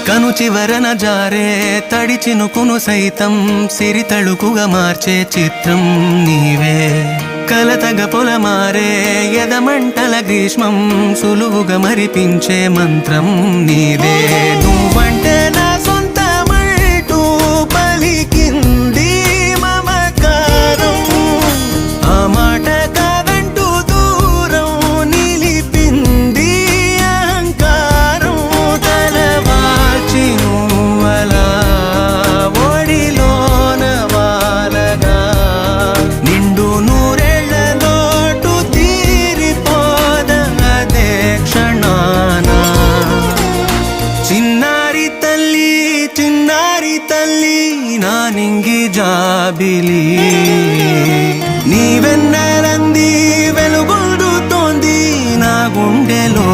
కను చివరన జారే తడి చినుకును సైతం సిరి తళుకుగా మార్చే చిత్రం నీవే కలతగ పొలమారే ఎదమంటల గ్రీష్మం సులువుగా మరిపించే మంత్రం నీదే నువ్వంటే నా సొంతమంటూ పలికింది మమకారం ఆ మాట కాదంటూ దూరం నిలిపింది అహంకారం తలవాల్చి నువ్వలా ఒడిలోన వాలగా నిండు నూరేళ్ల లోటు తీరిపోద అదే క్షణాన చిన్నారి తల్లి నా నింగి జాబిలి నీవెన్నెలంది వెలుగొందుతోంది నా గుండెలో